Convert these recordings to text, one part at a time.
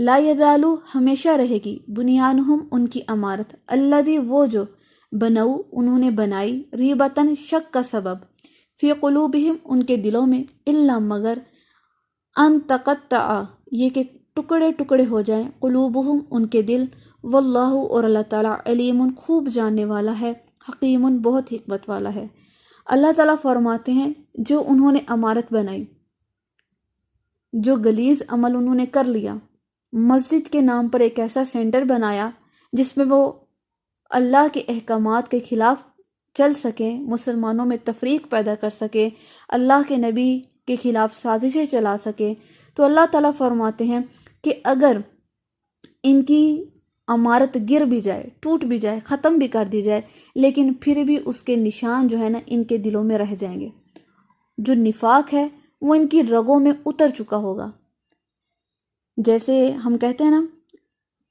لا یزالو ہمیشہ رہے گی، بنیانہم ان کی عمارت، الذی وہ جو بنو انہوں نے بنائی، ریبتاً شک کا سبب، فی قلوبہم ان کے دلوں میں، الا مگر ان تقطع یہ کہ ٹکڑے ٹکڑے ہو جائیں، قلوبہم ان کے دل، واللہ اور اللہ تعالیٰ علیم خوب جاننے والا ہے، حکیم بہت حکمت والا ہے۔ اللہ تعالیٰ فرماتے ہیں جو انہوں نے عمارت بنائی، جو غلیظ عمل انہوں نے کر لیا، مسجد کے نام پر ایک ایسا سینٹر بنایا جس میں وہ اللہ کے احکامات کے خلاف چل سکیں، مسلمانوں میں تفریق پیدا کر سکے، اللہ کے نبی کے خلاف سازشیں چلا سکے، تو اللہ تعالیٰ فرماتے ہیں کہ اگر ان کی عمارت گر بھی جائے، ٹوٹ بھی جائے، ختم بھی کر دی جائے، لیکن پھر بھی اس کے نشان جو ہے نا ان کے دلوں میں رہ جائیں گے۔ جو نفاق ہے وہ ان کی رگوں میں اتر چکا ہوگا۔ جیسے ہم کہتے ہیں نا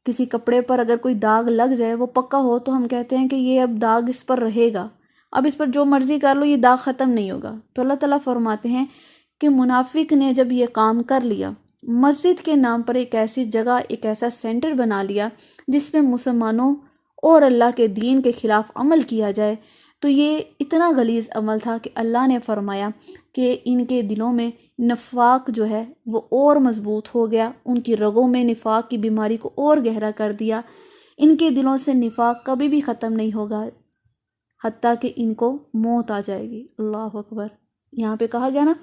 کسی کپڑے پر اگر کوئی داغ لگ جائے، وہ پکا ہو، تو ہم کہتے ہیں کہ یہ اب داغ اس پر رہے گا، اب اس پر جو مرضی کر لو یہ داغ ختم نہیں ہوگا۔ تو اللہ تعالیٰ فرماتے ہیں کہ منافق نے جب یہ کام کر لیا، مسجد کے نام پر ایک ایسی جگہ، ایک ایسا سینٹر بنا لیا جس میں مسلمانوں اور اللہ کے دین کے خلاف عمل کیا جائے، تو یہ اتنا غلیظ عمل تھا کہ اللہ نے فرمایا کہ ان کے دلوں میں نفاق جو ہے وہ اور مضبوط ہو گیا، ان کی رگوں میں نفاق کی بیماری کو اور گہرا کر دیا۔ ان کے دلوں سے نفاق کبھی بھی ختم نہیں ہوگا حتیٰ کہ ان کو موت آ جائے گی۔ اللہ اکبر۔ یہاں پہ کہا گیا نا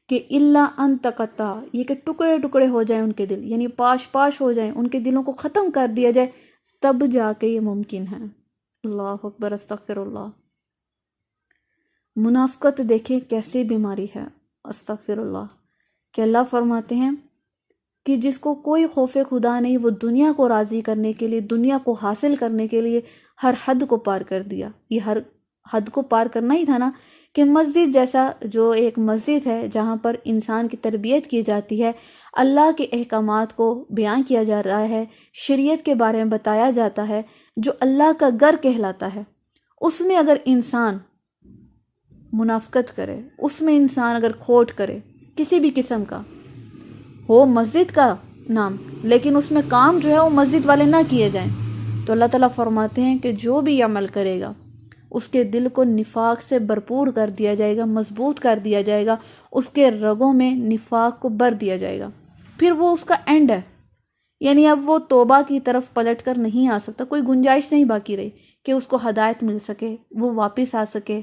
کہ اللہ ان تقطع، یہ کہ ٹکڑے ٹکڑے ہو جائیں ان کے دل، یعنی پاش پاش ہو جائیں، ان کے دلوں کو ختم کر دیا جائے، تب جا کے یہ ممکن ہے۔ اللہ اکبر، استغفر اللہ۔ منافقت دیکھیں کیسی بیماری ہے، استغفر اللہ، کہ اللہ فرماتے ہیں کہ جس کو کوئی خوف خدا نہیں، وہ دنیا کو راضی کرنے کے لیے، دنیا کو حاصل کرنے کے لیے ہر حد کو پار کر دیا۔ یہ ہر حد کو پار کرنا ہی تھا نا، کہ مسجد جیسا جو ایک مسجد ہے جہاں پر انسان کی تربیت کی جاتی ہے، اللہ کے احکامات کو بیان کیا جا رہا ہے، شریعت کے بارے میں بتایا جاتا ہے، جو اللہ کا گھر کہلاتا ہے، اس میں اگر انسان منافقت کرے، اس میں انسان اگر کھوٹ کرے کسی بھی قسم کا، ہو مسجد کا نام لیکن اس میں کام جو ہے وہ مسجد والے نہ کیے جائیں، تو اللہ تعالیٰ فرماتے ہیں کہ جو بھی عمل کرے گا اس کے دل کو نفاق سے بھرپور کر دیا جائے گا، مضبوط کر دیا جائے گا، اس کے رگوں میں نفاق کو بھر دیا جائے گا، پھر وہ اس کا اینڈ ہے، یعنی اب وہ توبہ کی طرف پلٹ کر نہیں آ سکتا، کوئی گنجائش نہیں باقی رہی کہ اس کو ہدایت مل سکے، وہ واپس آ سکے۔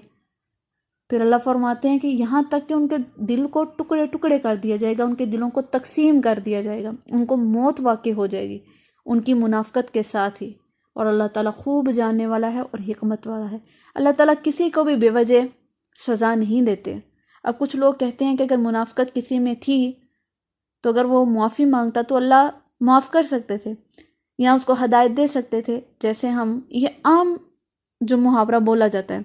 پھر اللہ فرماتے ہیں کہ یہاں تک کہ ان کے دل کو ٹکڑے ٹکڑے کر دیا جائے گا، ان کے دلوں کو تقسیم کر دیا جائے گا، ان کو موت واقع ہو جائے گی ان کی منافقت کے ساتھ ہی۔ اور اللہ تعالیٰ خوب جاننے والا ہے اور حکمت والا ہے۔ اللہ تعالیٰ کسی کو بھی بے وجہ سزا نہیں دیتے۔ اب کچھ لوگ کہتے ہیں کہ اگر منافقت کسی میں تھی تو اگر وہ معافی مانگتا تو اللہ معاف کر سکتے تھے یا اس کو ہدایت دے سکتے تھے۔ جیسے ہم یہ عام جو محاورہ بولا جاتا ہے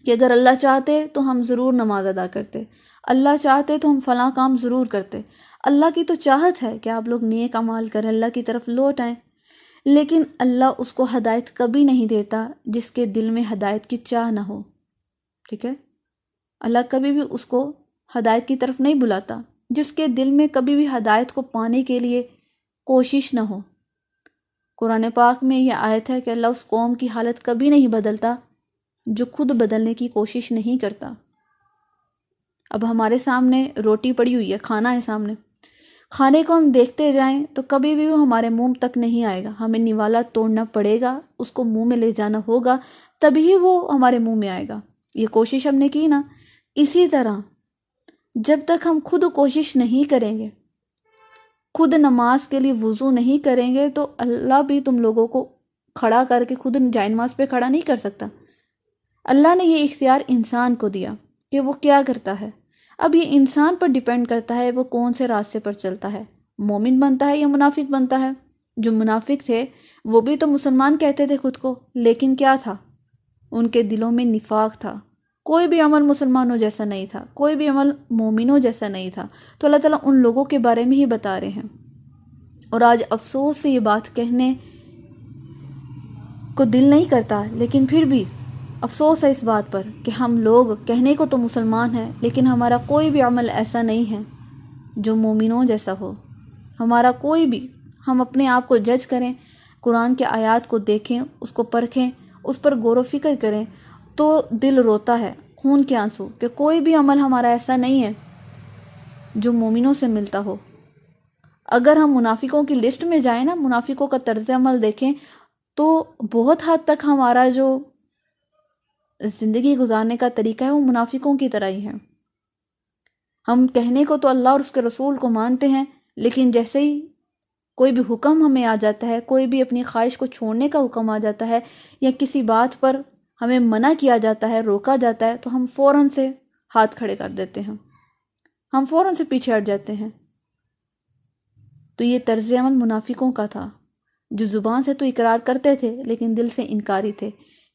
کہ اگر اللہ چاہتے تو ہم ضرور نماز ادا کرتے، اللہ چاہتے تو ہم فلاں کام ضرور کرتے۔ اللہ کی تو چاہت ہے کہ آپ لوگ نیک اعمال کریں، اللہ کی طرف لوٹ آئیں، لیکن اللہ اس کو ہدایت کبھی نہیں دیتا جس کے دل میں ہدایت کی چاہ نہ ہو، ٹھیک ہے؟ اللہ کبھی بھی اس کو ہدایت کی طرف نہیں بلاتا جس کے دل میں کبھی بھی ہدایت کو پانے کے لیے کوشش نہ ہو۔ قرآن پاک میں یہ آیت ہے کہ اللہ اس قوم کی حالت کبھی نہیں بدلتا جو خود بدلنے کی کوشش نہیں کرتا۔ اب ہمارے سامنے روٹی پڑی ہوئی ہے، کھانا ہے سامنے، کھانے کو ہم دیکھتے جائیں تو کبھی بھی وہ ہمارے منہ تک نہیں آئے گا، ہمیں نوالا توڑنا پڑے گا، اس کو منہ میں لے جانا ہوگا، تبھی وہ ہمارے منہ میں آئے گا۔ یہ کوشش ہم نے کی نا۔ اسی طرح جب تک ہم خود کوشش نہیں کریں گے، خود نماز کے لیے وضو نہیں کریں گے، تو اللہ بھی تم لوگوں کو کھڑا کر کے خود جائے نماز پہ کھڑا نہیں کر سکتا۔ اللہ نے یہ اختیار انسان کو دیا کہ وہ کیا کرتا ہے۔ اب یہ انسان پر ڈیپینڈ کرتا ہے وہ کون سے راستے پر چلتا ہے، مومن بنتا ہے یا منافق بنتا ہے۔ جو منافق تھے وہ بھی تو مسلمان کہتے تھے خود کو، لیکن کیا تھا؟ ان کے دلوں میں نفاق تھا، کوئی بھی عمل مسلمانوں جیسا نہیں تھا، کوئی بھی عمل مومنوں جیسا نہیں تھا۔ تو اللہ تعالیٰ ان لوگوں کے بارے میں ہی بتا رہے ہیں۔ اور آج افسوس سے یہ بات کہنے کو دل نہیں کرتا، لیکن پھر بھی افسوس ہے اس بات پر کہ ہم لوگ کہنے کو تو مسلمان ہیں لیکن ہمارا کوئی بھی عمل ایسا نہیں ہے جو مومنوں جیسا ہو۔ ہمارا کوئی بھی ہم اپنے آپ کو جج کریں، قرآن کے آیات کو دیکھیں، اس کو پرکھیں، اس پر غور و فکر کریں، تو دل روتا ہے، خون کے آنسو، کہ کوئی بھی عمل ہمارا ایسا نہیں ہے جو مومنوں سے ملتا ہو۔ اگر ہم منافقوں کی لسٹ میں جائیں نا، منافقوں کا طرز عمل دیکھیں، تو بہت حد تک ہمارا جو زندگی گزارنے کا طریقہ ہے وہ منافقوں کی طرح ہی ہے۔ ہم کہنے کو تو اللہ اور اس کے رسول کو مانتے ہیں، لیکن جیسے ہی کوئی بھی حکم ہمیں آ جاتا ہے، کوئی بھی اپنی خواہش کو چھوڑنے کا حکم آ جاتا ہے، یا کسی بات پر ہمیں منع کیا جاتا ہے، روکا جاتا ہے، تو ہم فوراً سے ہاتھ کھڑے کر دیتے ہیں، ہم فوراً سے پیچھے ہٹ جاتے ہیں۔ تو یہ طرز عمل منافقوں کا تھا، جو زبان سے تو اقرار کرتے تھے لیکن دل سے انکاری تھے۔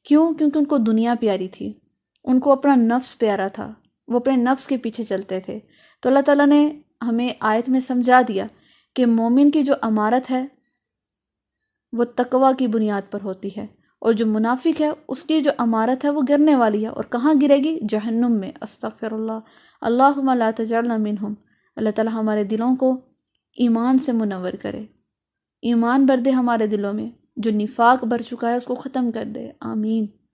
کیوں؟ کیونکہ ان کو دنیا پیاری تھی، ان کو اپنا نفس پیارا تھا، وہ اپنے نفس کے پیچھے چلتے تھے۔ تو اللہ تعالیٰ نے ہمیں آیت میں سمجھا دیا کہ مومن کی جو امارت ہے وہ تقوی کی بنیاد پر ہوتی ہے، اور جو منافق ہے اس کی جو امارت ہے وہ گرنے والی ہے، اور کہاں گرے گی؟ جہنم میں۔ استغفر اللہ، اللہم لا تجعلنا منہم۔ اللہ تعالیٰ ہمارے دلوں کو ایمان سے منور کرے، ایمان بھر دے ہمارے دلوں میں، جو نفاق بھر چکا ہے اس کو ختم کر دے، آمین۔